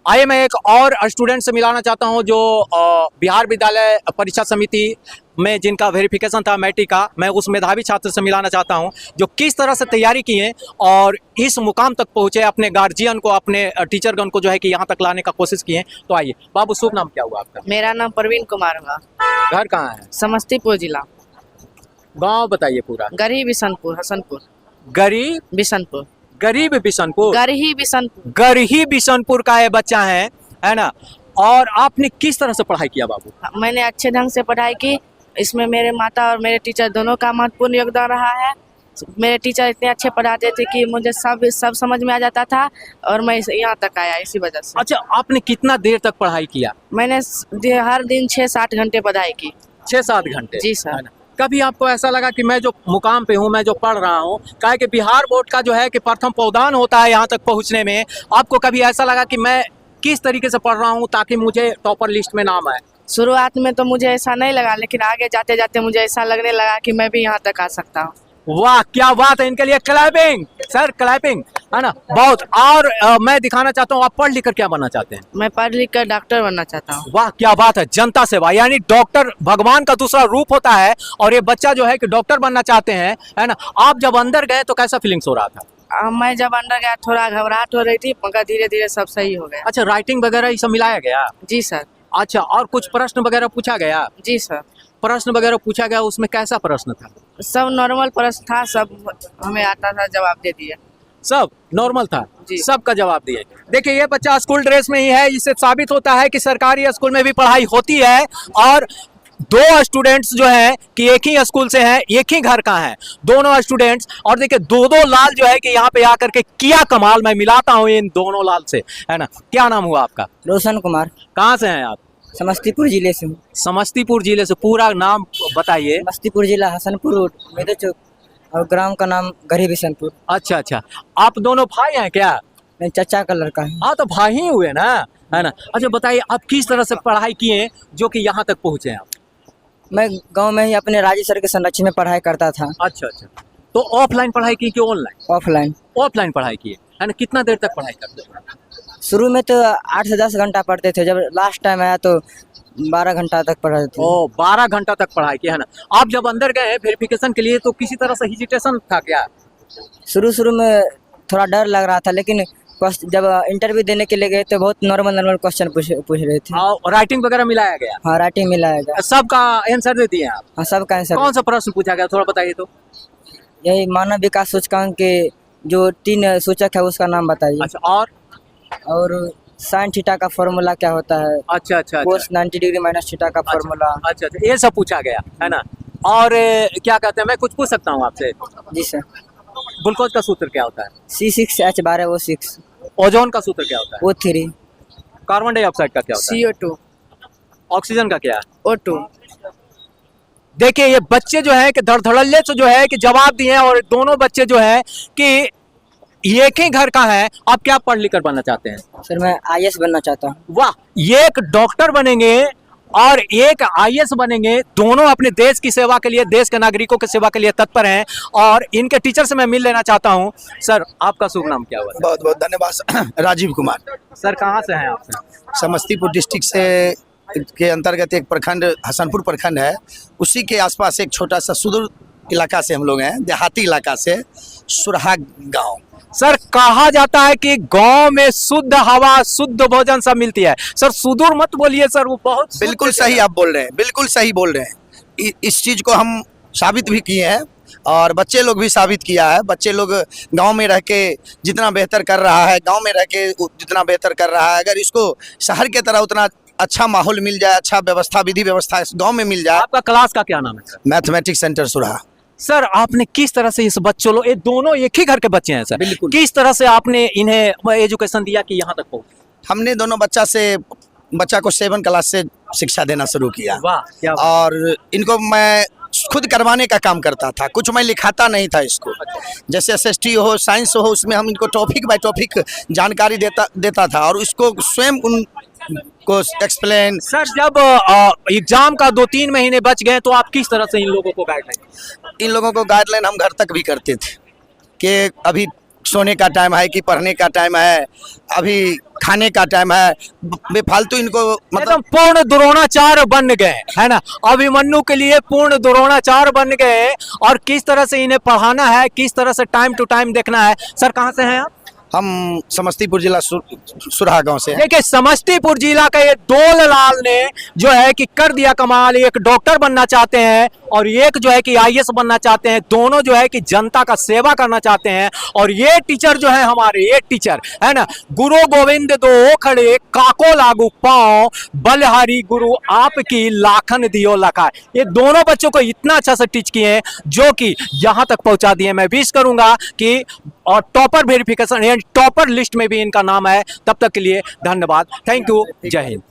आइए मैं एक और स्टूडेंट से मिलाना चाहता हूं जो बिहार विद्यालय परीक्षा समिति में जिनका वेरिफिकेशन था मैट्रिक का, मैं उस मेधावी छात्र से मिलाना चाहता हूं जो किस तरह से तैयारी किए और इस मुकाम तक पहुंचे, अपने गार्जियन को, अपने टीचरगण को जो है कि यहां तक लाने का कोशिश किए। तो आइए बाबू, शुभ नाम क्या हुआ आपका? मेरा नाम प्रवीण कुमार हुआ। घर कहाँ है? समस्तीपुर जिला। गाँव बताइए पूरा। गरीब बिशनपुर, हसनपुर। गरीब बिशनपुर। गरीब बिशनपुर। गरही बिशनपुर। गरही बिशनपुर का ये बच्चा है ना। और आपने किस तरह से पढ़ाई किया बाबू? मैंने अच्छे ढंग से पढ़ाई की। इसमें मेरे माता और मेरे टीचर दोनों का महत्वपूर्ण योगदान रहा है। मेरे टीचर इतने अच्छे पढ़ाते थे कि मुझे सब समझ में आ जाता था और मैं यहाँ तक आया इसी वजह से। अच्छा, आपने कितना देर तक पढ़ाई किया? मैंने हर दिन 6-7 घंटे पढ़ाई की। 6-7 घंटे? जी सर। कभी आपको ऐसा लगा कि मैं जो मुकाम पे हूँ, मैं जो पढ़ रहा हूँ, क्या है कि बिहार बोर्ड का जो है कि प्रथम पावधान होता है यहाँ तक पहुँचने में, आपको कभी ऐसा लगा कि मैं किस तरीके से पढ़ रहा हूँ ताकि मुझे टॉपर लिस्ट में नाम आए? शुरुआत में तो मुझे ऐसा नहीं लगा, लेकिन आगे जाते जाते मुझे ऐसा लगने लगा कि मैं भी यहाँ तक आ सकता हूँ। वाह, क्या बात है! इनके लिए क्लैपिंग सर, क्लैपिंग, है ना। बहुत। और मैं दिखाना चाहता हूँ, आप पढ़ लिख कर क्या बनना चाहते हैं? मैं पढ़ लिख कर डॉक्टर बनना चाहता हूँ। वाह, क्या बात है! जनता सेवा, यानी डॉक्टर भगवान का दूसरा रूप होता है और ये बच्चा जो है कि डॉक्टर बनना चाहते हैं, है ना। आप जब अंदर गए तो कैसा फीलिंग्स हो रहा था? मैं जब अंदर गया थोड़ा घबराहट हो रही थी, मगर धीरे धीरे सब सही हो गया। अच्छा, राइटिंग वगैरह ये सब मिलाया गया? जी सर। अच्छा, और कुछ प्रश्न वगैरह पूछा गया? जी सर। प्रश्न वगैरह पूछा गया, उसमें कैसा प्रश्न था? सब नॉर्मल प्रश्न था, सब हमें आता था, जवाब दे दिए। सब नॉर्मल था? जी। सबका जवाब दिए। देखिए, ये बच्चा स्कूल ड्रेस में ही है, इससे साबित होता है कि सरकारी स्कूल में भी पढ़ाई होती है। और दो स्टूडेंट्स जो हैं कि एक ही स्कूल से हैं, एक ही घर का है दोनों स्टूडेंट्स। और देखिए, दो लाल जो है कि यहाँ पे आकर के किया कमाल। मैं मिलाता हूँ इन दोनों लाल से, है ना। क्या नाम हुआ आपका? रोशन कुमार। कहाँ से हैं आप? समस्तीपुर जिले से हूँ। समस्तीपुर जिले से। पूरा नाम बताइए। समस्तीपुर जिला, हसनपुर रोड, मेदे चौक, और ग्राम का नाम गरीब बिशनपुर। अच्छा अच्छा, आप दोनों भाई हैं क्या? मैं चाचा का लड़का है। हाँ, तो भाई ही हुए ना, है ना। अच्छा बताइए, आप किस तरह से पढ़ाई किए जो कि यहाँ तक पहुँचे आप? मैं गांव में ही अपने राज्य सर के संरक्षण में पढ़ाई करता था। अच्छा अच्छा, तो ऑफलाइन पढ़ाई की कि ऑनलाइन? ऑफलाइन। ऑफलाइन पढ़ाई की है ना। कितना देर तक पढ़ाई करते थे? शुरू में तो 8 से 10 घंटा पढ़ते थे, जब लास्ट टाइम आया तो 12 घंटा तक पढ़ा थे। ओ, 12 घंटा तक पढ़ाई की, है ना। आप जब अंदर गए वेरिफिकेशन के लिए तो किसी तरह से हेजिटेशन था क्या? शुरू में थोड़ा डर लग रहा था, लेकिन जब इंटरव्यू देने के लिए गए तो बहुत नॉर्मल क्वेश्चन पूछ रहे थे। और राइटिंग वगैरह मिलाया गया? हाँ, राइटिंग मिलाया गया। सबका आंसर दे दिए आप? हाँ, सबका आंसर। कौन सा प्रश्न पूछा गया, थोड़ा बताइए तो। यही मानव विकास सूचकांक के जो 3 सूचक है उसका नाम बताइए। अच्छा, और साइन थीटा का फॉर्मूला क्या होता है? अच्छा अच्छा, कोस 90 डिग्री माइनस थीटा का फॉर्मूला। अच्छा अच्छा, ये सब पूछा गया, है ना। और क्या कहते हैं, मैं कुछ पूछ सकता हूँ आपसे? जी सर। ग्लूकोज का सूत्र क्या होता है? C6H12O6। ओजोन का सूत्र क्या होता है? O3। कार्बन डाइऑक्साइड का क्या होता है? CO2। ऑक्सीजन का क्या है? O2। देखिए, ये बच्चे जो है कि धड़धड़ल्ले से जो है कि जवाब दिए हैं और दोनों बच्चे जो है कि एक ही घर का है। आप क्या पढ़ लिख कर बनना चाहते हैं? सर, मैं IAS बनना चाहता हूँ। वाह, ये एक डॉक्टर बनेंगे और एक IAS बनेंगे। दोनों अपने देश की सेवा के लिए, देश के नागरिकों की सेवा के लिए तत्पर हैं। और इनके टीचर से मैं मिल लेना चाहता हूँ। सर, आपका शुभ नाम क्या हुआ? बहुत बहुत धन्यवाद। राजीव कुमार। सर, कहाँ से हैं आप? समस्तीपुर डिस्ट्रिक्ट से के अंतर्गत एक प्रखंड हसनपुर प्रखंड है, उसी के आसपास एक छोटा सा सुदूर इलाका से हम लोग हैं, देहाती इलाका से, सुरहाग गांव। सर, कहा जाता है कि गांव में शुद्ध हवा, शुद्ध भोजन सब मिलती है। सर, सुदूर मत बोलिए सर, वो बहुत बिल्कुल सही आप बोल रहे हैं, बिल्कुल सही बोल रहे हैं। इस चीज़ को हम साबित भी किए हैं और बच्चे लोग भी साबित किया है। बच्चे लोग गांव में रह के जितना बेहतर कर रहा है, गांव में रह के जितना बेहतर कर रहा है, अगर इसको शहर के तरह उतना अच्छा माहौल मिल जाए, अच्छा व्यवस्था, विधि व्यवस्था इस गाँव में मिल जाए। आपका क्लास का क्या नाम है? Mathematics centre Surha. सर, आपने किस तरह से इस बच्चों लोग, ये दोनों एक ही घर के बच्चे हैं सर, बिल्कुल। किस तरह से आपने इन्हें एजुकेशन दिया कि यहाँ तक पहुँचे? हमने दोनों बच्चा को 7 क्लास से शिक्षा देना शुरू किया। वाह, क्या बात। और इनको मैं खुद करवाने का काम करता था, कुछ मैं लिखाता नहीं था इसको। जैसे SST हो, साइंस हो, उसमें हम इनको टॉपिक बाय टॉपिक जानकारी देता था और उसको स्वयं उनको एक्सप्लेन। सर, जब एग्जाम का 2-3 महीने बच गए तो आप किस तरह से इन लोगों को गाइडलाइन? इन लोगों को गाइडलाइन हम घर तक भी करते थे कि अभी सोने का टाइम है कि पढ़ने का टाइम है, अभी खाने का टाइम है, बेफालतू इनको एकदम मतलब पूर्ण द्रोणाचार्य बन गए, है ना। अभिमन्यु के लिए पूर्ण द्रोणाचार्य बन गए। और किस तरह से इन्हें पढ़ाना है, किस तरह से टाइम टू टाइम देखना है। सर कहाँ से हैं आप? हम समस्तीपुर जिला सुरहा गांव से हैं। देखिए समस्तीपुर जिला का ये दोललाल ने जो है कि कर दिया कमाल। एक डॉक्टर बनना चाहते हैं और एक जो है कि आईएएस बनना चाहते हैं। दोनों जो है कि जनता का सेवा करना चाहते हैं। और ये टीचर जो है हमारे, ये टीचर है ना, गुरु गोविंद दो खड़े काको लागू पाओ, बलहारी गुरु आपकी लाखन दियो लखा। ये दोनों बच्चों को इतना अच्छा से टीच किए हैं जो कि यहाँ तक पहुंचा दिए। मैं विश करूंगा कि और टॉपर वेरिफिकेशन, टॉपर लिस्ट में भी इनका नाम है। तब तक के लिए धन्यवाद, थैंक यू, जय हिंद।